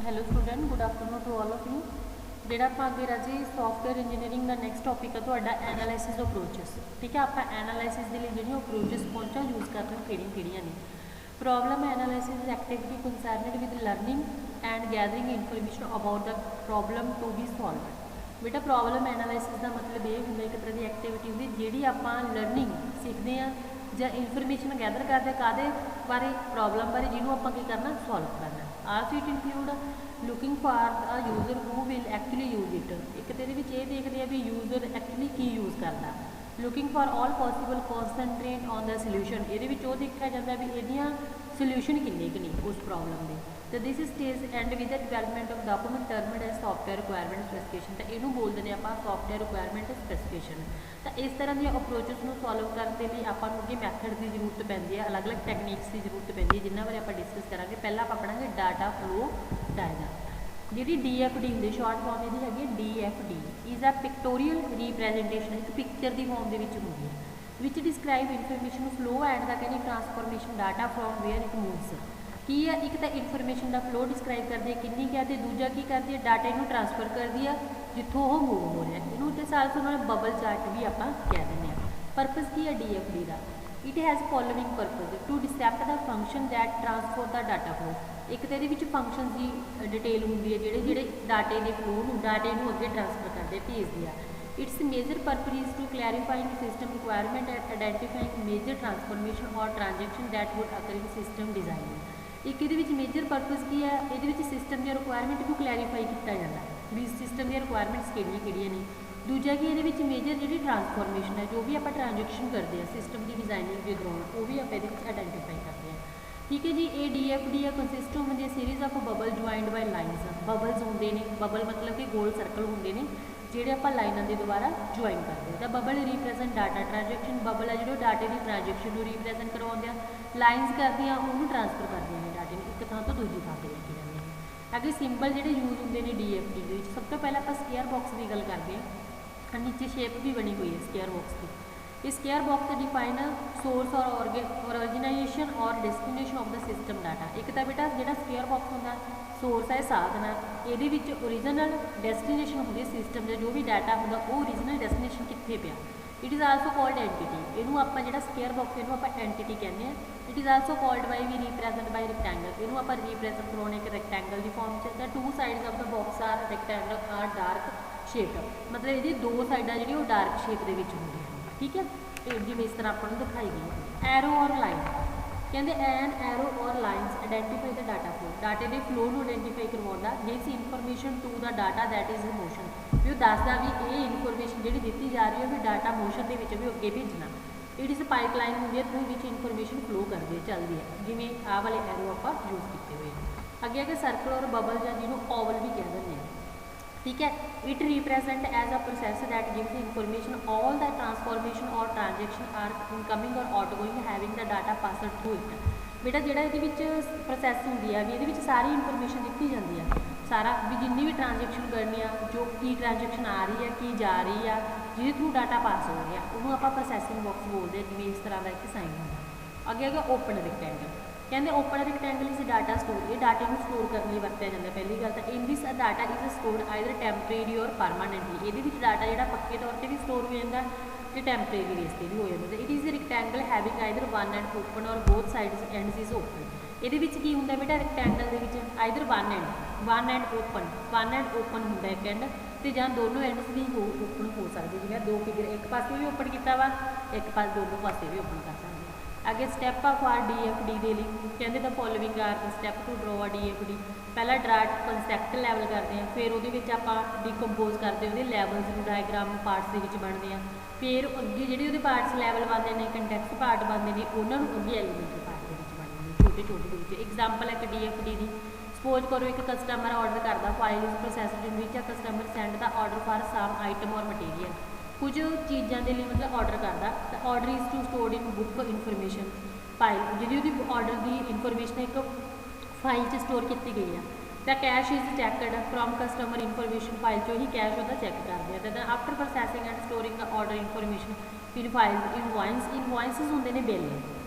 Hello student good afternoon to all of you ਜਿਹੜਾ ਆਪਾਂ ਅੱਗੇ ਰਾਜੀ ਸੌਫਟਵੇਅਰ ਇੰਜੀਨੀਅਰਿੰਗ ਦਾ ਨੈਕਸਟ ਟੌਪਿਕ ਹੈ ਤੁਹਾਡਾ ਐਨਾਲਾਈਸਿਸ ਅਪਰੋਚਸ। ਠੀਕ ਹੈ, ਆਪਾਂ ਐਨਾਲਾਈਸਿਸ ਦੇ ਲਈ ਜਿਹੜੀਆਂ ਅਪਰੋਚਸ ਪਹੁੰਚਾਂ ਯੂਜ਼ ਕਰਦੇ ਹਾਂ ਕਿਹੜੀਆਂ ਨੇ। Problem analysis is activity concerned with learning and gathering information about the problem to be solved. ਬੇਟਾ ਪ੍ਰੋਬਲਮ ਐਨਾਲਾਈਸਿਸ ਦਾ ਮਤਲਬ ਇਹ ਹੁੰਦਾ ਇੱਕ ਤਰ੍ਹਾਂ ਦੀ ਐਕਟੀਵਿਟੀ ਹੁੰਦੀ ਜਿਹੜੀ ਆਪਾਂ ਲਰਨਿੰਗ ਸਿੱਖਦੇ ਹਾਂ ਜਾਂ ਇਨਫੋਰਮੇਸ਼ਨ ਗੈਦਰ ਕਰਦੇ ਕਾਹਦੇ ਬਾਰੇ, ਪ੍ਰੋਬਲਮ ਬਾਰੇ, ਜਿਹਨੂੰ ਆਪਾਂ ਕੀ ਕਰਨਾ, ਸੋਲਵ ਕਰਨਾ। Also it include looking for a user who will actually use it. ਇੱਕ ਤਾਂ ਇਹਦੇ ਵਿੱਚ ਇਹ ਦੇਖਦੇ ਆ ਵੀ ਯੂਜ਼ਰ ਐਕਚੁਅਲੀ ਕੀ ਯੂਜ਼ ਕਰਦਾ। Looking for all possible concentrate on the solution, ਇਹਦੇ ਵਿੱਚ ਉਹ ਦੇਖਿਆ ਜਾਂਦਾ ਵੀ ਇਹਦੀਆਂ ਸੋਲਿਊਸ਼ਨ ਕਿੰਨੇ ਕੁ ਨੇ ਉਸ ਪ੍ਰੋਬਲਮ ਦੇ। ਤਾਂ this stage and with the development of document termed as software requirement specification. ਤਾਂ ਇਹਨੂੰ ਬੋਲਦੇ ਨੇ ਆਪਾਂ ਸੌਫਟਵੇਅਰ ਰਿਕੁਆਇਰਮੈਂਟ ਸਪੈਸੀਫਿਕੇਸ਼ਨ। ਤਾਂ ਇਸ ਤਰ੍ਹਾਂ ਦੀਆਂ ਅਪਰੋਚਸ ਨੂੰ ਸੋਲਵ ਕਰਨ ਦੇ ਲਈ ਆਪਾਂ ਨੂੰ ਅੱਗੇ ਮੈਥਡ ਦੀ ਜ਼ਰੂਰਤ ਪੈਂਦੀ ਹੈ, ਅਲੱਗ-ਅਲੱਗ ਟੈਕਨੀਕਸ ਦੀ ਜ਼ਰੂਰਤ ਪੈਂਦੀ ਹੈ ਜਿਨ੍ਹਾਂ ਬਾਰੇ ਆਪਾਂ ਡਿਸਕਸ ਕਰਾਂਗੇ। ਪਹਿਲਾਂ ਆਪਾਂ ਪੜਾਂਗੇ ਡਾਟਾ ਫਲੋ ਡਾਇਗਰਾਮ। ਜਿਹੜੀ DFD ਹੁੰਦੀ ਸ਼ਾਰਟ ਫਾਰਮ ਇਹਦੀ ਹੈਗੀ DFD is a pictorial representation, ਇੱਕ ਪਿਕਚਰ ਦੀ ਫਾਰਮ ਦੇ ਵਿੱਚ ਹੁੰਦੀ ਹੈ, which describe information flow and the ਕਹਿੰਦੀ transformation data from where it moves. ਕੀ ਹੈ, ਇੱਕ ਤਾਂ ਇਨਫੋਰਮੇਸ਼ਨ ਦਾ ਫਲੋ ਡਿਸਕ੍ਰਾਈਬ ਕਰਦੀ ਹੈ ਕਿੰਨੀ ਕੁ ਹੈ, ਅਤੇ ਦੂਜਾ ਕੀ ਕਰਦੀ ਹੈ, ਡਾਟਾ ਨੂੰ ਟਰਾਂਸਫਰ ਕਰਦੀ ਆ ਜਿੱਥੋਂ ਉਹ ਮੂਵ ਹੋ ਰਿਹਾ। ਇਹਨੂੰ ਤੇ ਸਾਲ ਨਾਲ ਬਬਲ ਚਾਰਟ ਵੀ ਆਪਾਂ ਕਹਿ ਦਿੰਦੇ ਹਾਂ। ਪਰਪਸ ਕੀ ਹੈ DFD ਦਾ, it has following purpose to depict the function that transfer the data flow. ਇੱਕ ਤਾਂ ਇਹਦੇ ਵਿੱਚ ਫੰਕਸ਼ਨ ਦੀ ਡਿਟੇਲ ਹੁੰਦੀ ਹੈ ਜਿਹੜੇ ਡਾਟੇ ਦੇ ਫਲੋ ਨੂੰ, ਡਾਟੇ ਨੂੰ ਅੱਗੇ ਟਰਾਂਸਫਰ ਕਰਦੇ ਭੇਜਦੇ ਆ। Its major purpose is to clarifying system requirement and identifying major transformation or transaction that would occur in system design. ਇੱਕ ਇਹਦੇ ਵਿੱਚ ਮੇਜਰ ਪਰਪਸ ਕੀ ਹੈ, ਇਹਦੇ ਵਿੱਚ ਸਿਸਟਮ ਦੀਆਂ ਰਿਕੁਆਇਰਮੈਂਟ ਨੂੰ ਕਲੈਰੀਫਾਈ ਕੀਤਾ ਜਾਂਦਾ ਵੀ ਸਿਸਟਮ ਦੀਆਂ ਰਿਕੁਆਇਰਮੈਂਟਸ ਕਿਹੜੀਆਂ ਨੇ। ਦੂਜਾ ਕਿ ਇਹਦੇ ਵਿੱਚ ਮੇਜਰ ਜਿਹੜੀ ਟਰਾਂਸਫੋਰਮੇਸ਼ਨ ਹੈ, ਜੋ ਵੀ ਆਪਾਂ ਟ੍ਰਾਂਜੈਕਸ਼ਨ ਕਰਦੇ ਹਾਂ ਸਿਸਟਮ ਦੀ ਡਿਜ਼ਾਈਨਿੰਗ ਦੇ ਦੌਰਾਨ, ਉਹ ਵੀ ਆਪਾਂ ਇਹਦੇ ਵਿੱਚ ਆਈਡੈਂਟੀਫਾਈ ਕਰਦੇ ਹਾਂ। ਠੀਕ ਹੈ ਜੀ, ਇਹ DFD ਆ ਕੰਸਿਸਟ ਹੁੰਦੀ ਹੈ series of bubble joined by lines. Bubbles ਹੁੰਦੇ ਨੇ, ਬਬਲ ਮਤਲਬ ਕਿ ਗੋਲ ਸਰਕਲ ਹੁੰਦੇ ਨੇ ਜਿਹੜੇ ਆਪਾਂ ਲਾਈਨਾਂ ਦੇ ਦੁਆਰਾ ਜੁਆਇਨ ਕਰਦੇ ਹਾਂ। ਤਾਂ bubble represent data transaction, bubble ਹੈ ਜਿਹੜੇ ਡਾਟੇ ਦੀ ਟ੍ਰਾਂਜੈਕਸ਼ਨ ਨੂੰ ਰੀਪ੍ਰੈਜ਼ੈਂਟ ਕਰਵਾਉਂਦੇ ਆ। ਲਾਈਨਸ ਕਰਦੀਆਂ ਉਹਨੂੰ ਟਰਾਂਸਫਰ ਕਰਦੀਆਂ ਨੇ ਡਾਟੇ ਨੂੰ ਇੱਕ ਥਾਂ ਤੋਂ ਦੂਜੀ ਥਾਂ 'ਤੇ ਲੈ ਕੇ ਜਾਂਦੇ ਆ। ਅੱਗੇ ਸਿੰਬਲ ਜਿਹੜੇ ਯੂਜ਼ ਹੁੰਦੇ ਨੇ DFD ਦੇ ਵਿੱਚ, ਸਭ ਤੋਂ ਪਹਿਲਾਂ ਆਪਾਂ ਸਕੇਅਰ ਬਾਕਸ ਦੀ ਗੱਲ ਕਰਦੇ ਹਾਂ। ਨੀਚੇ ਸ਼ੇਪ ਵੀ ਬਣੀ ਹੋਈ ਹੈ ਸਕੇਅਰ ਬਾਕਸ ਦੀ। ਇਸ ਸਕੇਅਰ ਬਾਕਸ ਡਿਫਾਈਨ ਸੋਰਸ ਔਰ ਔਰਗਨਾਈਜੇਸ਼ਨ ਔਰ destination of the system data. ਇੱਕ ਤਾਂ ਬੇਟਾ ਜਿਹੜਾ ਸਕੇਅਰ ਬਾਕਸ ਹੁੰਦਾ ਸੋਰਸ ਹੈ, ਸਾਧਨ ਹੈ, ਇਹਦੇ ਵਿੱਚ ਓਰੀਜਨਲ ਡੈਸਟੀਨੇਸ਼ਨ ਹੁੰਦੀ ਹੈ ਸਿਸਟਮ ਦਾ, ਜੋ ਵੀ ਡਾਟਾ ਹੁੰਦਾ ਉਹ ਓਰੀਜਨਲ ਡੈਸਟੀਨੇਸ਼ਨ ਕਿੱਥੇ ਪਿਆ। It is also called NTT. ਇਹਨੂੰ ਆਪਾਂ ਜਿਹੜਾ ਸਕੇਅਰ ਬਾਕਸ ਇਹਨੂੰ ਆਪਾਂ ਐਂਟੀਟੀ ਕਹਿੰਦੇ ਹਾਂ। It is also called by we represent by rectangle. ਇਹਨੂੰ ਆਪਾਂ ਰੀਪ੍ਰੈਜ਼ੈਂਟ ਕਰਾਉਣੇ ਇੱਕ ਰੈਕਟੈਂਗਲ ਦੀ ਫਾਰਮ 'ਚ। ਤਾਂ two sides of the box are rectangle or dark shape, ਮਤਲਬ ਇਹਦੀ ਦੋ ਸਾਈਡਾਂ ਜਿਹੜੀ ਉਹ ਡਾਰਕ ਸ਼ੇਪ ਦੇ ਵਿੱਚ ਹੁੰਦੀਆਂ। ਠੀਕ ਹੈ, ਤੇ ਜਿਵੇਂ ਇਸ ਤਰ੍ਹਾਂ ਆਪਾਂ ਨੂੰ ਦਿਖਾਈ ਗਈ। ਐਰੋ ਔਰ ਲਾਈਨ ਕਹਿੰਦੇ an arrow or lines identify the data flow, ਡਾਟੇ ਦੇ ਫਲੋ ਨੂੰ ਆਈਡੈਂਟੀਫਾਈ ਕਰਵਾਉਂਦਾ। Gives information to the data that is in motion, ਵੀ ਉਹ ਦੱਸਦਾ ਵੀ ਇਹ ਇਨਫੋਰਮੇਸ਼ਨ ਜਿਹੜੀ ਦਿੱਤੀ ਜਾ ਰਹੀ ਹੈ ਵੀ ਡਾਟਾ ਮੋਸ਼ਨ ਦੇ ਵਿੱਚ ਵੀ ਅੱਗੇ ਭੇਜਣਾ। ਇਟ ਇਜ਼ ਪਾਈਪ ਲਾਈਨ ਹੁੰਦੀ ਹੈ ਥਰੂ ਵਿੱਚ ਇਨਫੋਰਮੇਸ਼ਨ ਫਲੋ ਕਰਦੀ ਹੈ, ਚੱਲਦੀ ਹੈ, ਜਿਵੇਂ ਆਹ ਵਾਲੇ ਐਰੋ ਆਪਾਂ ਯੂਜ਼ ਕੀਤੇ ਹੋਏ। ਅੱਗੇ ਅੱਗੇ ਸਰਕਲ ਔਰ ਬਬਲ ਜਾਂ ਜਿਹਨੂੰ ਓਵਲ ਵੀ ਕਹਿ ਦਿੰਦੇ ਆ। ठीक है, it represent as a process that gives information all the transformation और ट्रांजैक्शन आर इनकमिंग और outgoing having the data passed through it. बेटा ਜਿਹੜਾ ਇਹਦੇ ਵਿੱਚ ਪ੍ਰੋਸੈਸ ਹੁੰਦੀ ਹੈ ਵੀ ਇਹਦੇ ਵਿੱਚ ਸਾਰੀ ਇਨਫੋਰਮੇਸ਼ਨ ਦਿੱਤੀ ਜਾਂਦੀ ਆ, ਸਾਰਾ ਵੀ ਜਿੰਨੀ ਵੀ ਟ੍ਰਾਂਜੈਕਸ਼ਨ ਕਰਨੀ ਆ, ਜੋ ਕੀ ਟ੍ਰਾਂਜੈਕਸ਼ਨ ਆ ਰਹੀ ਹੈ, ਕੀ ਜਾ ਰਹੀ ਆ, ਜਿਹਦੇ ਥਰੂ ਡਾਟਾ ਪਾਸ ਹੋ ਰਿਹਾ, ਉਹਨੂੰ ਆਪਾਂ ਪ੍ਰੋਸੈਸਿੰਗ ਬਾਕਸ ਬੋਲਦੇ ਹਾਂ, ਜਿਵੇਂ ਇਸ ਤਰ੍ਹਾਂ ਦਾ ਇੱਕ ਸਾਈਨ ਹੁੰਦਾ। ਅੱਗੇ ਅੱਗੇ ਓਪਨ ਰੈਕਟੈਂਗਲ ਕਹਿੰਦੇ open rectangle is data store. ਇਹ ਡਾਟੇ ਨੂੰ ਸਟੋਰ ਕਰਨ ਲਈ ਵਰਤਿਆ ਜਾਂਦਾ। ਪਹਿਲੀ ਗੱਲ ਤਾਂ in this data is stored either temporary or permanently. ਇਹਦੇ ਵਿੱਚ ਡਾਟਾ ਜਿਹੜਾ ਪੱਕੇ ਤੌਰ 'ਤੇ ਵੀ ਸਟੋਰ ਹੋ ਜਾਂਦਾ ਤੇ ਟੈਂਪਰੇਰੀ ਬੇਸ 'ਤੇ ਵੀ ਹੋ ਜਾਂਦਾ। It is rectangle having either one and open ਔਰ ਬੋਥ ਸਾਈਡਸ ਐਂਡਸ ਇਜ਼ ਓਪਨ। ਇਹਦੇ ਵਿੱਚ ਕੀ ਹੁੰਦਾ ਬੇਟਾ ਰੈਕਟੈਂਗਲ ਦੇ ਵਿੱਚ ਆਈਦਰ ਵਨ ਐਂਡ ਓਪਨ ਹੁੰਦਾ ਇੱਕ ਐਂਡ, ਤੇ ਜਾਂ ਦੋਨੋਂ ਐਂਡਸ ਵੀ ਓਪਨ ਹੋ ਸਕਦੇ। ਜਿਵੇਂ ਦੋ ਫਿਗਰ ਇੱਕ ਪਾਸੇ ਵੀ ਓਪਨ ਕੀਤਾ ਵਾ, ਇੱਕ ਪਾਸੇ ਦੋਨੋਂ ਪਾਸੇ ਵੀ ਓਪਨ ਕਰ ਸਕਦੇ। ਅੱਗੇ ਸਟੈਪ ਆਫ ਆਰ DFD ਦੇ ਲਈ ਕਹਿੰਦੇ ਤਾਂ following are the step to draw DFD। ਪਹਿਲਾਂ ਡਰਾਟ ਕੰਸੈਪਟ ਲੈਵਲ ਕਰਦੇ ਹਾਂ, ਫਿਰ ਉਹਦੇ ਵਿੱਚ ਆਪਾਂ ਡੀਕੰਪੋਜ਼ ਕਰਦੇ ਉਹਦੇ ਲੈਵਲਸ ਨੂੰ, ਡਾਇਗਰਾਮ ਪਾਰਟਸ ਦੇ ਵਿੱਚ ਬਣਦੇ ਆ। ਫਿਰ ਅੱਗੇ ਜਿਹੜੇ ਉਹਦੇ ਪਾਰਟਸ ਲੈਵਲ ਬਣਦੇ ਨੇ, ਕੰਟੈਕਸਟ ਪਾਰਟ ਬਣਦੇ ਨੇ, ਉਹਨਾਂ ਨੂੰ ਅੱਗੇ ਐਲੀਮੈਂਟਰੀ ਪਾਰਟ ਦੇ ਵਿੱਚ ਬਣਦੇ ਨੇ, ਛੋਟੇ ਦੇ ਵਿੱਚ। ਐਗਜ਼ਾਮਪਲ ਹੈ ਕਿ DFD ਦੀ ਸਪੋਜ਼ ਕਰੋ ਇੱਕ ਕਸਟਮਰ ਆਰਡਰ ਕਰਦਾ, file is processed in which a customer send the order for some item or material. ਕੁਝ ਚੀਜ਼ਾਂ ਦੇ ਲਈ ਮਤਲਬ ਆਰਡਰ ਕਰਦਾ, ਤਾਂ order is to stored in book information file, ਜਿਹੜੀ ਉਹਦੀ ਆਰਡਰ ਦੀ ਇਨਫੋਰਮੇਸ਼ਨ ਇੱਕ ਫਾਈਲ 'ਚ ਸਟੋਰ ਕੀਤੀ ਗਈ ਆ। ਤਾਂ cash is checked from customer information file 'ਚੋਂ ਹੀ ਕੈਸ਼ ਉਹਦਾ ਚੈੱਕ ਕਰਦੇ ਆ। ਤਾਂ after processing and storing the order information in file invoices ਹੁੰਦੇ ਨੇ bill.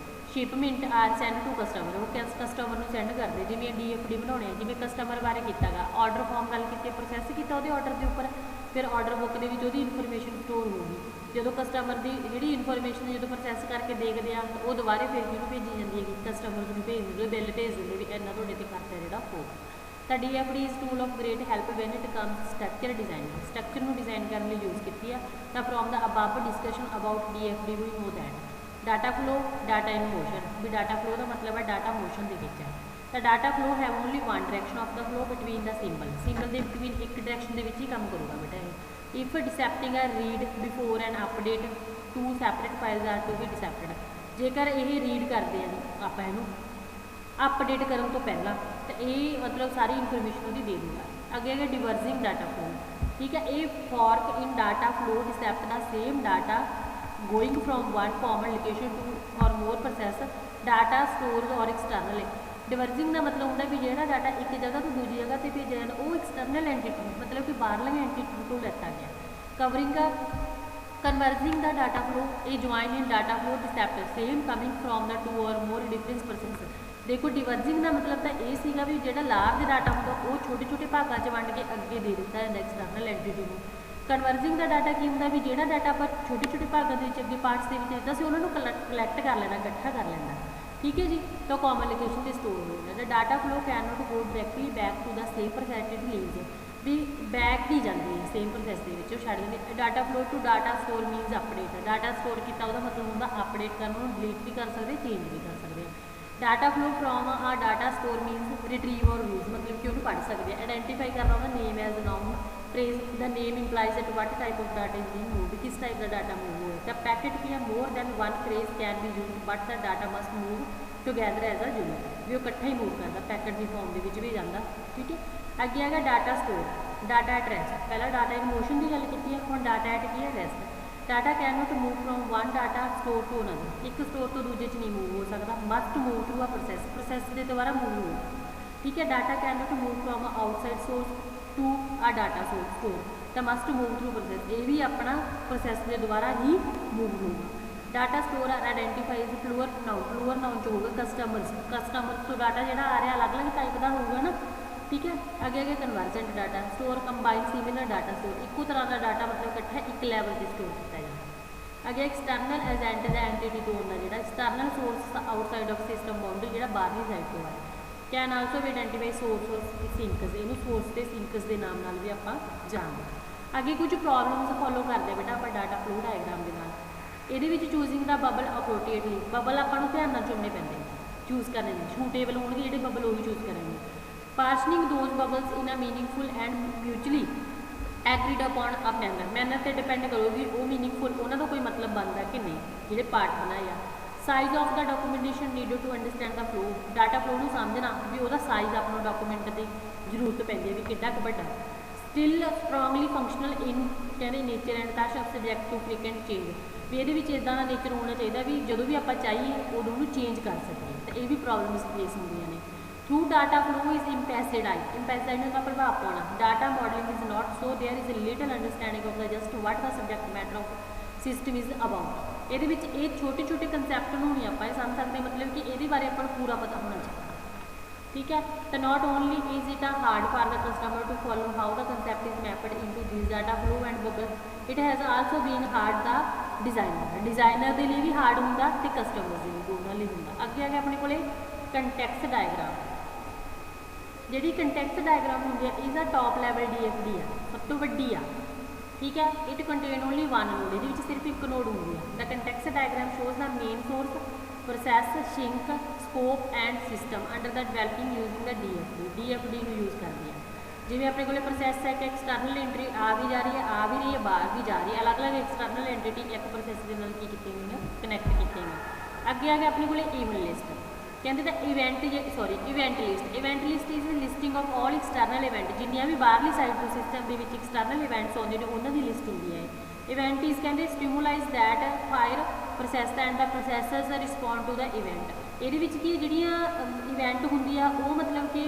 Shipment are send to customer, वो कस्टमर नूं सेंड करते जिवें DFD बनाने, जिवें कस्टमर बारे कीता गा, ऑर्डर फॉर्म गल की प्रोसैस किया वो ऑर्डर के उपर, फिर ऑर्डर बुक के वो इनफॉर्मेशन स्टोर होगी, जो कस्टमर की जी इनफॉर्मेशन जो प्रोसैस करके देखते हैं तो वो दोबारे फिर किहनूं भेजी जाती है, कस्टमर को भेज दिंदे, बिल भेज दिंदे भी इन्ना तुहाडे ते खर्चा जिहड़ा हो। तो DFD is tool of great help when it comes structure designing, structure में डिजाइन करने लिए यूज़ की है। तो from the above discussion about DFD we know that data flow, data in motion, भी डाटा फ्लो का मतलब है डाटा मोशन के विच है। तो data flow have only one direction of the flow between the symbol, symbol के between एक डायरैक्शन के ही काम करूँगा बेटा ये। इफ डिसेप्टिंग है read before and update to separate files are to be depicted, जेकर ये रीड करते हैं आप अपडेट करने तो पहला तो ये मतलब सारी इनफॉर्मेशन उसकी दे दूँगा। अगे है डिवर्जिंग डाटा फ्लो, ठीक है, ये fork in data flow depict the same data going from one common location two or more process data store or external. Diverging का मतलब होंगे भी जो डाटा एक जगह तो दूसरी जगह पर भेजा जाए वो एक्सटर्नल एंटिटी मतलब कि बाहरली एंटिटी को लेता गया। Covering converging the data flow a join in data flow depict same coming from the two or more difference process. देखो डिवर्जिंग का मतलब तो ये सीगा भी जो लार्ज डाटा होगा वो छोटे छोटे भागों च वंड के अगे दे दिता जाता एक्सटर्नल एंटिटी को। कन्वर्जिंग का डाटा की होंगे भी जो डाटा पर छोटे छोटे भागों के अगे पार्ट्स के देता से उन्होंने कलैक्ट कर लेना, इकट्ठा कर लेना, ठीक है जी। तो कॉमन लोकेशन से स्टोर हो जाता। Data flow can not go directly back to the same process it leaves, भी बैक नहीं जाती है सेम प्रोसेस के छड़ देंगे। Data flow to data store means update, data store किया वह मतलब होंगे अपडेट करना, डिलीट भी कर सकते, चेंज भी कर सकते हैं। Data flow from a data store means retrieve और यूज मतलब कि उन्होंने पढ़ सकते हैं। आइडेंटिफाई करना होगा name as noun phrase, the name implies at what type of data is being move, किस टाइप का डाटा मूव हो। द पैकेट की है more than one phrase can be use but the data must move together as a unit, भी वो इकट्ठा ही move करता पैकेट की फॉर्म के भी जाता, ठीक है। अगे है data store, data at rest, पहला डाटा इन मोशन की गल की है, हम डाटा एट की है rest. Data can not move from one data store to another, एक स्टोर तो दूजे नहीं मूव हो सकता, must move to a process, process के द्वारा मूव हो, ठीक है। Data can not move from outside source to a data source store, तो मस्ट मूव थ्रू प्रोसैस, ये भी अपना प्रोसैस के द्वारा ही मूव होगा। Data store are identifies plural noun च होगा कस्टमर्स, कस्टमर्स तो डाटा जो आ रहा अलग अलग टाइप का होगा ना, ठीक है। आगे आगे convergent data store combine similar data store, एको तरह का डाटा मतलब इकट्ठा एक लैवल से स्टोर किया जाए। आगे external agent the entity too होंगे जो external source outside of system boundary जो बाहरली साइड तो है। कैन आल्सो भी आइडेंटिफाई सोर्स और सिंकस, इन सोर्स के सिंकस के नाम नाल भी आप जान। आगे कुछ प्रॉब्लम्स फॉलो करते हैं बेटा आप डाटा फ्लो डायग्राम के नाल। ये choosing the bubble appropriately, bubble आपको ध्यान नाल चुनने पैंदे चूज करने में, सूटेबल होंगे जो बबल वही चूज करेंगे। Partitioning those bubbles in a meaningful and mutually agreed upon a manner पर डिपेंड करोगी वो मीनिंगफुल उन्होंने कोई मतलब बनता कि नहीं जो पार्ट बनाया। Size of the documentation needed to understand the flow, data flow में समझना भी वह साइज अपना डॉक्यूमेंट की जरूरत पैंती है भी कितना क बड़ा। स्टिल स्ट्रोंगली फंक्शनल इन कहते nature and touch of subject to frequent change, भी ये इदा का नेचर होना चाहिए भी जो भी आप चाहिए उदों चेंज कर सकें, तो ये भी प्रॉब्लम्स फेस होंगे ने। Through data flow is emphasised का प्रभाव पाना। Data modelling is not so there is little understanding of the just what the subject matter of system is about. ये छोटे छोटे कंसैप्ट होने आप समझ सकते मतलब कि ये बारे अपन पूरा पता होना चाहिए, ठीक है। तो not only is it hard for the customer to follow how the concept is mapped into this data flow and bubble, it has also been hard the designer के लिए भी हार्ड होंगे तो कस्टमर के लिए दोनों लिए होंगे। अगे आ गया अपने को कंटैक्ट डायग्राम, जी कंटैक्ट डायग्राम होंगी is a top level DFD है, सब तो वड्डी आ, ठीक है। It contain only one node, ये सिर्फ एक नोड होंगी है। The contact diagram shows the main source process shrink scope and system under the developing using the DFD को यूज़ करती है। जिवें अपने को प्रोसैस है कि एक्सटर्नल एंट्री आ भी जा रही है बाहर भी जा रही है, अलग अलग एक्सटर्नल एंटिटी एक प्रोसैस के नाल की कनैक्ट किए हैं। अगे आ गया अपने को इवेंट लिस्ट, कहते the event event list is listing of all external event, जिन्नियां भी बाहरली साइड तो सिस्टम के एक्सटर्नल इवेंट्स आते हैं उन्होंने लिस्ट होंगी है। इवेंट इज कहते stimuli that fire process and the processors respond to the event, ये की जी इवेंट होंगी वो मतलब कि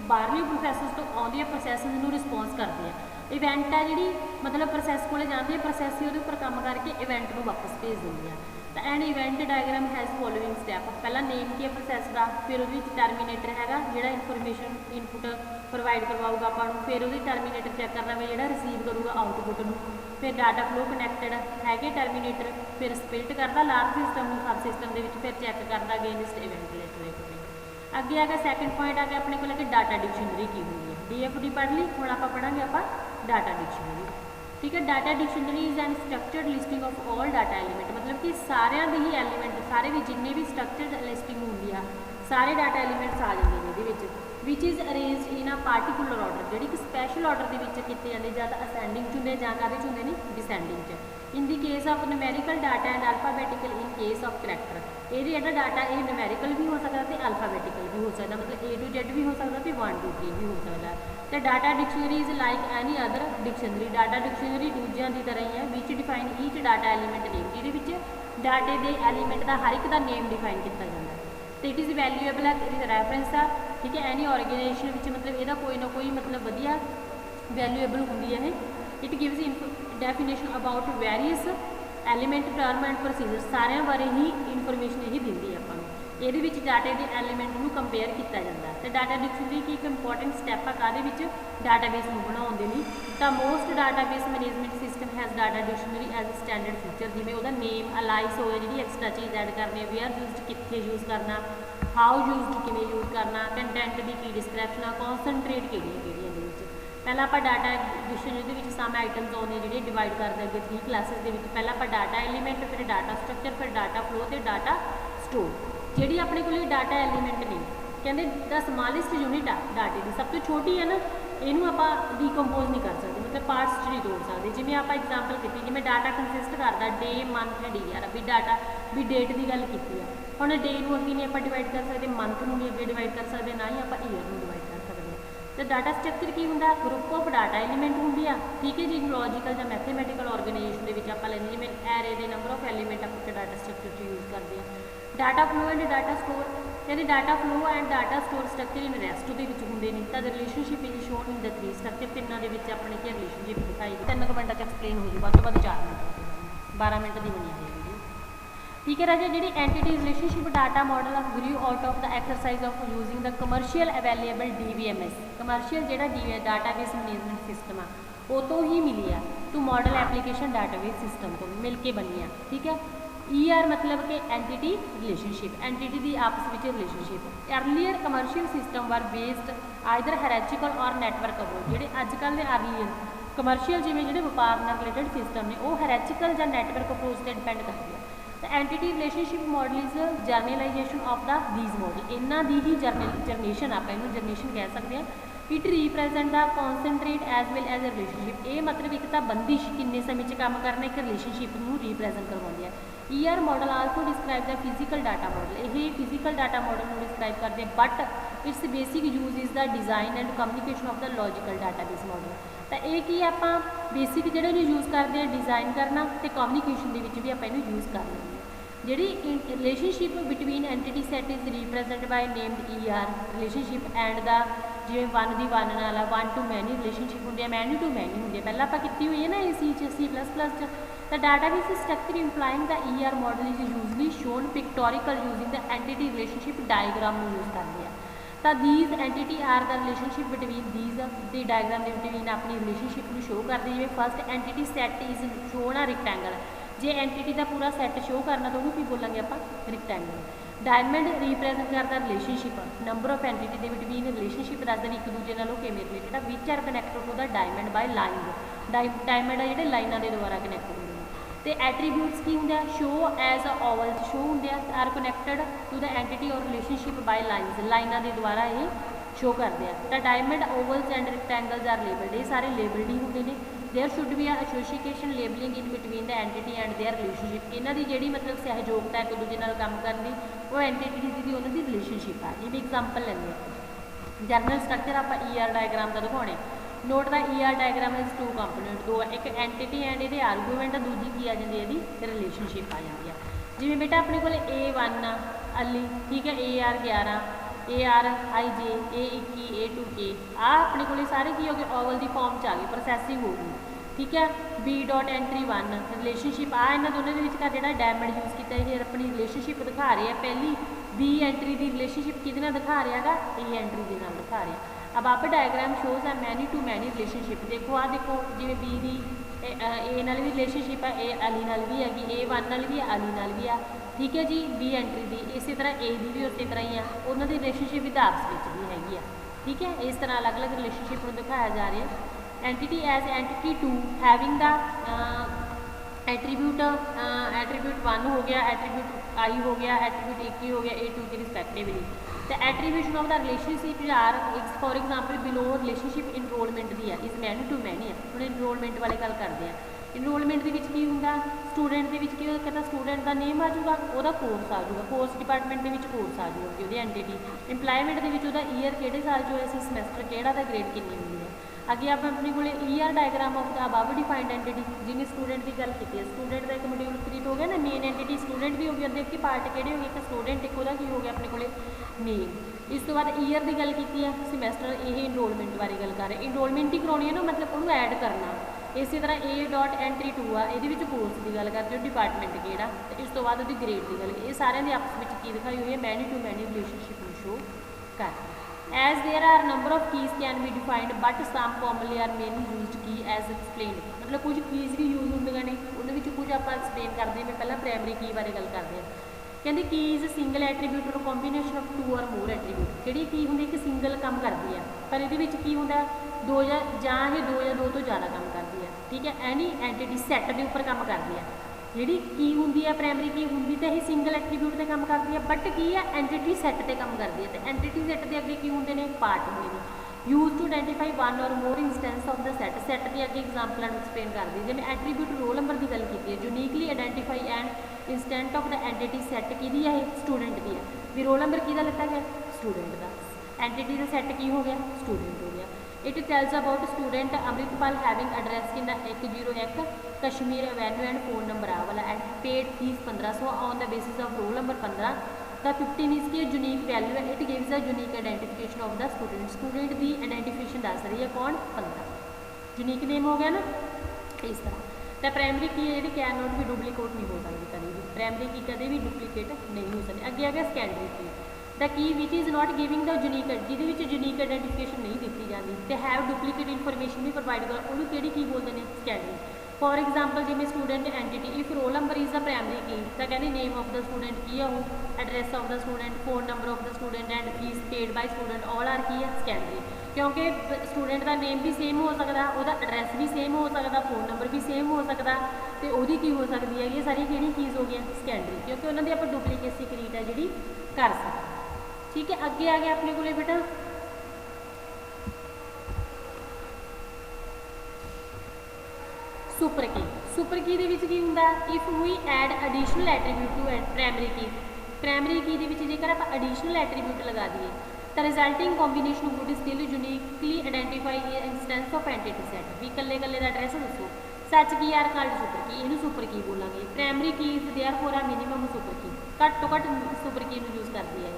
बाहरली प्रोसैसिस तो आउंदी प्रोसैसिस नूं रिस्पॉन्स करते हैं। इवेंट है जी मतलब प्रोसैस को जाती है, प्रोसैस ही वो पर काम करके इवेंट को वापस भेज देंगे। तो and event diagram has following step, पहला नेम की है प्रोसैस का, फिर वो टर्मीनेटर है जोड़ा इनफॉर्मेशन इनपुट प्रोवाइड करवाऊगा अपन, फिर वो टर्मीनेटर चैक करना भी जो रिसीव करूँगा आउटपुट में, फिर डाटा फ्लो कनैक्टेड है टर्मीनेटर, फिर स्प्लिट करता लार्ज सिस्टम में सब सिस्टम के, फिर चैक करता अगेंस्ट इवेंट लेटर। अगे आ गया सैकेंड पॉइंट आ गया अपने को डाटा डिक्शनरी की होंगी है, DFD पढ़ ली, हम आप पढ़ांगे आप डाटा डिक्शनरी। ठीक है, data dictionary is an structured listing of all data element, मतलब कि सारे ही एलीमेंट सारे भी जिन्ने भी स्ट्रक्चर्ड लिस्टिंग होंगी है सारे डाटा एलीमेंट्स आ जाते हैं which is arrange in a particular order, जी स्पैशल ऑर्डर के किए जाते या तो असेंडिंग च होंगे या काहदे च होंगे ने डिसेंडिंग च। In the case of numerical data and alphabetical in case of character, ये जो डाटा ये न्यूमेरिकल भी हो सकता है अल्फाबैटिकल भी हो सकता, मतलब A to Z भी हो सकता है 1 2 3 भी हो सकता है। तो data dictionary is like any other dictionary, data dictionary दूजिया की तरह ही है which define each data element name, जिहदे डाटे के एलीमेंट का हर एक का नेम डिफाइन किया जाता है। तो इट इज़ वैल्यूएबल है रैफरेंस आ, ठीक है, एनी ऑर्गेनाइजेशन मतलब यदा कोई ना कोई मतलब वधिया वैल्यूएबल होंगी है। It gives definition about various element term and procedure, सारे बारे ही इनफॉर्मेशन यही दिंदी है अपन ये डाटे के एलीमेंट को कंपेयर किया जाता है। तो डाटा डिक्शनरी की एक इंपॉर्टेंट स्टैप है काहदे डाटाबेस बनाने लिए। तो most database management system has data dictionary as a standard feature, जिमें वह नेम अलाइस हो गया जी एक्सट्रा चीज़ ऐड करनी, वेयर यूज कितने यूज़ करना, हाउ यूज किमें यूज करना, कंटेंट की की डिस्क्रिप्शन, कॉन्सनट्रेट कि पहला आप डाटा डिक्शनरी सम आइटम्स आने जी डिवाइड कर देंगे 3 क्लासेस के। पहला आप डाटा एलीमेंट, फिर डाटा स्ट्रक्चर, फिर डाटा फ्लो तो डाटा स्टोर। जी अपने को डाटा एलीमेंट ने कहते द स्मॉलेस्ट यूनिट आ डाटे की, सब तो छोटी है ना, इनू आप डीकंपोज नहीं कर सकते, मतलब पार्ट्स नहीं तोड़ सकते। जिमें आप एग्जाम्पल की जिमें डाटा कंसिस्ट करता डे मंथ है ईयर, भी डाटा भी डेट की गल की है, हम डे को अगे नहीं आप डिवाइड कर सकते, मंथ को नहीं अगे डिवाइड कर सकते, ना ही आप ईयर को डिवाइड कर सकते। तो डाटा स्ट्रक्चर की होंगे ग्रुप ऑफ डाटा एलीमेंट होंगी आ, ठीक है जी, लॉजिकल या मैथेमैटिकल ऑर्गेनाइजेशन के आप लेंगे जिमें एरे के नंबर ऑफ एलीमेंट आप डाटा स्ट्रक्चर यूज करते हैं। Data flow and data store, यानी data flow and data store structure in rest के होंगे नहीं, तो relationship is shown in the 3 structure, तिना के अपने क्या रिलेशनशिप दिखाई 3 मिनट एक्सप्लेन हो जाए, वो 4 मिनट 12 मिनट की बनी है वीडियो। ठीक है राजे, जी entity relationship data model grew out of the exercise of using the commercial available DBMS, commercial जो डाटाबेस मैनेजमेंट सिस्टम आ वो तो ही मिली है to model application database system को मिल के बनी है। ठीक है, ER मतलब कि एंटिटी रिलेशनशिप, एंटिटी की आपस में relationship. Earlier commercial system were based either hierarchical or network approach, जोड़े अजकल के अर्लीयर कमर्शियल जिमें जो व्यापार नाल रिलेटेड सिस्टम ने वो हैरेचिकल या नैटवर्क अप्रोच से डिपेंड करती है। तो entity relationship model is generalisation of the these model, इन्हों की ही जर्नेशन आप जर्नेशन कह सकते हैं। It represent the concentrate as well as a relationship, ये मतलब एक तो बंदिश किन्ने समय काम करना एक रिलेशनशिप को रिप्रजेंट करवाती है। ER model also describe the physical data model, ये फिजिकल डाटा मॉडल को डिस्क्राइब करते हैं, but it's basic use is the design and communication of the logical database model. तो ये की आप बेसिक जो यूज करते हैं डिजाइन करना तो कम्युनिकेशन के भी आप यूज कर लेंगे। जी relationship between entity set is represent by named ER relationship and the जिमें 1 दी 1 नाल 1 टू मैनी रिलेशनशिप होंगे, मैनी टू मैनी होंगे, पहले आप की हुई है ना C++। The database structure implying the ER model is usually shown pictorial using the entity relationship diagram use करते हैं। तो these entity are the relationship between these the diagram between अपनी relationship को शो करते हैं। First entity set is shown a rectangle, जे entity का पूरा सैट शो करना तो की बोलेंगे आप रिक्टेंगल। डायमंड रिप्रजेंट करता रिलेशनशिप, नंबर ऑफ एंटिटी के बिटवीन रिलेशनशिप दसते एक दूजे नालों किमें रिलेटेड है, which are connected to the diamond by line, diamond है जो लाइनों के द्वारा कनैक्ट होंगे। तो एट्रीब्यूट्स की होंगे show as a ovals, show होंगे are connected to the entity और रिलेशनशिप बाय लाइन्स, लाइनों के द्वारा ये शो करते हैं। तो diamond ovals and rectangles are labelled, ये सारे लेबल्ड ही होंगे ने। There should be association labelling in between the entity and their relationship, इन्हों की जी मतलब सहयोगता एक दूजे नाल काम करने की वो एंटिटी की उन्होंने रिलेशनशिप है। जिवें एग्जाम्पल लेंगे जर्नल स्ट्रक्चर आप ER डायग्राम का दिखाने, note the ER diagram is 2 component, दो एक एंटिटी एंड ये आर्गूमेंट, दूजी की आ जाती है रिलेशनशिप आ जाती है। जिमें बेटा अपने को A1 अली, ठीक है, AR 11, ARIJ A21 A2K आ अपने को सारे की हो गए ओवल की फॉर्म च आ गए प्रोसैसिंग हो गई। ठीक है B.entry1 रिलेशनशिप आ इन्होंने दोनों के विचकार जो डायमंड यूज़ किया ये अपनी रिलेशनशिप दिखा रहे हैं। पहली B एंट्री की रिलेशनशिप कि दिखा रहा है A एंट्री के नाल दिखा रहा है। अब आप डायग्राम शोज है मैनी टू मैनी रिलेशनशिप देखो आ देखो जिमें B की ए नाल भी रिलेशनशिप है ए अली नाल भी हैगी A1 नाल भी अली नाल भी आ। ठीक है जी B एंट्री की इस तरह A की भी उस तरह ही आ उन्होंने रिलेशनशिप भी आपस में भी हैगी आ। ठीक है इस तरह अलग अलग रिलेशनशिप को दिखाया जा रहा है। Entity as entity 2 having the attribute 1 हो गया एट्रीब्यूट I हो गया एट्रीब्यूट 1 हो गया A2 की रिस्पैक्टिवली। तो attribution of the relationship are for example below relationship enrolment की है इज मैनी टू मैनी है। हम इनरोलमेंट वाली गल करते हैं। इनरोलमेंट के होंगे स्टूडेंट के कहता स्टूडेंट का नेम आजूगा वह कोर्स आजूगा कोर्स डिपार्टमेंट के कोर्स आजूगा वो एंटिटी इंप्लायमेंट के ईयर कि साल जो है समैसटर किहड़ा दा ग्रेड कितनी होंगी है। अगे आप अपने को ER diagram of the above defined entity जिन्हें स्टूडेंट की गल की है स्टूडेंट का एक मॉड्यूल कंप्लीट हो गया ना मेन एंटिटी स्टूडेंट भी हो गया अंदर एक पार्ट कि हो गया एक स्टूडेंट एक की हो गया अपने को नेम। इस तो बाद ईयर की गल की है समैसटर ये इनरोलमेंट बारे गल कर रहे इनरोलमेंट ही करवानी है ना मतलब उन्होंने ऐड करना। इस तरह A.entry2 आ ये कोर्स की गल करते हो डिपार्टमेंट किहड़ा तो इस तो बाद उसकी ग्रेड की गल ये सारे की आपस में की दिखाई हुई है मैनी टू मैनी रिलेशनशिप में शो कर। As there are number of keys can be defined but some commonly are mainly use की एज एक्सप्लेन मतलब कुछ कीज भी यूज होंगे ने उन्होंने कुछ आप एक्सप्लेन करते हैं। पहला प्राइमरी की बारे गल करते हैं कहते कीज सिंगल एट्रीब्यूट और कॉम्बीनेशन ऑफ 2 और मोर एट्रीब्यूट जी की होंगी एक सिंगल काम करती है पर ये की होंगे 2 या 2 तो ज़्यादा काम करती है। ठीक है एनी एंटिटी सैट के उपर काम करती है जी की होंगी है प्राइमरी की होंगी तो यह सिंगल एट्रीब्यूट से काम करती है बट की है एंटिटी सैट से काम करती है। तो एंटिटी सैट के अगे की होंगे ने पार्ट होंगे ने use to identify 1 or more instance of the set set के अगे एग्जाम्पल एक्सप्लेन कर दी जिवें एट्रीब्यूट रोल नंबर की गल की है uniquely identify and instant of the entity set की है स्टूडेंट की है भी रोल नंबर किहदा लिता गया स्टूडेंट का एंटिटी का सैट की हो गया स्टूडेंट हो गया। It tells about student Amritpal having address कि 101 Kashmir avenue and phone number आ वाला and paid fees 1500 on the basis of roll number 15 the 15 is key unique value है it gives the unique identification of the student student की identification दस रही है कौन 15 unique name हो गया ना इस तरह। तो प्राइमरी की है जी कैन नॉट भी डुप्लीकेट नहीं हो सकती कभी भी प्राइमरी की कभी भी डुप्लीकेट नहीं हो सकती। अगे आ गया सैकेंडरी की the key which is not giving the unique जिद यूनीक आइडेंटिफिकेशन नहीं दी जाती तो हैव डुप्लीकेट इन्फॉर्मेशन भी प्रोवाइड कर उन्होंने किहड़ी की बोलते हैं सैकेंडरी। फॉर एग्जाम्पल जिमें student entity if roll number is the primary की तो कहते नेम ऑफ द स्टूडेंट की है वो address of the student phone number of the student and fees paid by student all are की है secondary क्योंकि स्टूडेंट का नेम भी सेम हो सकता वह एड्रैस भी सेम हो सकता फोन नंबर भी सेम हो सकता तो वो की हो सकती है ये सारी कि चीज़ हो गई सैकेंडरी क्योंकि उन्होंने आप डुप्लीकेसी क्रिएट है जी कर सकते। ठीक है अगे आ गया अपने को बेटा सुपर की की होंगे if we add additional attribute to primary key जेकर आप एडिशनल एट्रीब्यूट लगा दिए तो resulting combination would still uniquely identify instance of entity set भी कल्ले का एड्रैस दसो सच की आर कल्ड सुपर की इनू सुपर की बोलांगे primary key therefore a minimum super key घट तो घट सुपर की यूज़ करती है।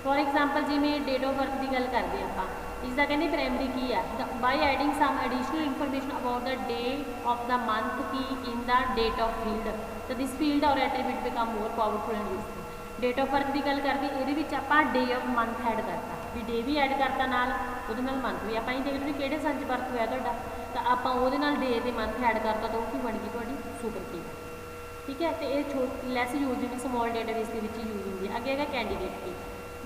फॉर एग्जाम्पल जिमें डेट ऑफ बर्थ की गल करते हैं आप इसका कहते प्राइमरी की है by adding some additional information about the day of the month की in the date of field तो this field or attribute become more powerful and useful. Date of birth की गल करते ये आप डे ऑफ मंथ ऐड करता भी day भी ऐड करता नाल मंथ भी आप देखते भी किहड़े सन बर्थ होया तुहाडा तो आप डे के मंथ ऐड करता तो वो बन गई तुहाडी सुपर की। ठीक है तो ये लैस यूज होगी समॉल डेटाबेस के यूज होंगी। अगे है कैंडीडेट की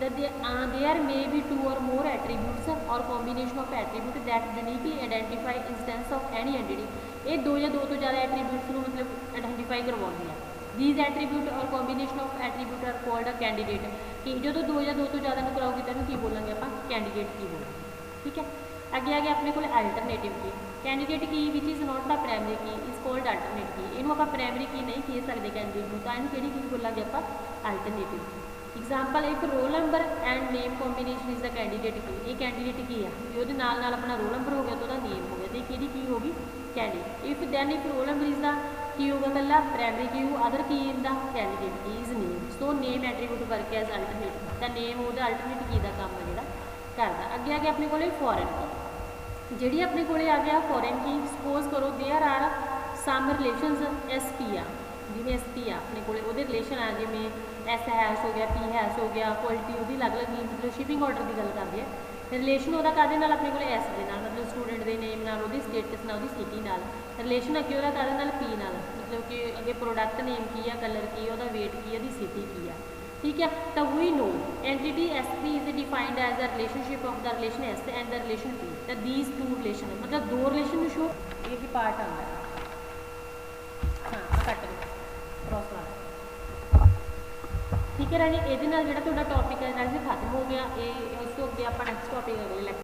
there may be 2 or more attributes or combination of attributes that uniquely identify instance of any entity ये 2 या 2 तो ज़्यादा एट्रीब्यूट्स को मतलब आइडेंटिफाई करवाती है। these attribute or combination of attribute are called a candidate कि जो 2 या 2 तो ज़्यादा कराओगे तो की बोलेंगे आप कैंडीडेट की बोलेंगे। ठीक है अगे आ गया अपने को अल्टरनेटिव की कैंडीडेट की which is not the primary की इज कॉल्ड अल्टरनेट की इनू आप प्राइमरी की नहीं कह सकते कैंडीडेट को तो इन्हें कि की बोलेंगे आप अल्टरनेटिव की। Example if roll number and name combination is the candidate की ये कैंडीडेट की है ये अपना रोल नंबर हो गया तो नेम हो गया तो कि होगी candidate if then if roll number is the key होगा कल्ला प्राइमरी की अदर की इंदा candidate key is name so name attribute work as alternate the name वो अल्टरनेट की का काम है जोड़ा करता अगे आ गया अपने को फॉरन की जी अपने को आ गया फॉरन की सपोज करो there are some relations S P आ जिमें एस पी आ अपने को रिलेशन आ जिमें एस हैश हो गया पी हैश हो गया क्वालिटी वो अलग अलग मतलब शिपिंग ऑर्डर की गल करते हैं रिलेशन वो कहते अपने को एस के मतलब स्टूडेंट के नेम नाल वो स्टेटस नाल सिटी नाल रिलेशन अगे वो कहते पी नाल मतलब कि अगे प्रोडक्ट नेम की है कलर की है वेट की है सिटी की है ठीक है तो we know entity S P is defined as the relationship of the relation S and the relation P तो दीज टू रिलेशन मतलब दो रिलेशन शो ये पार्ट आता है हाँ कट क्रॉस ला ठीक है राजी ये जो टॉपिक है खत्म हो गया ये उस तो अगे आप नैक्सट टॉपिक अगले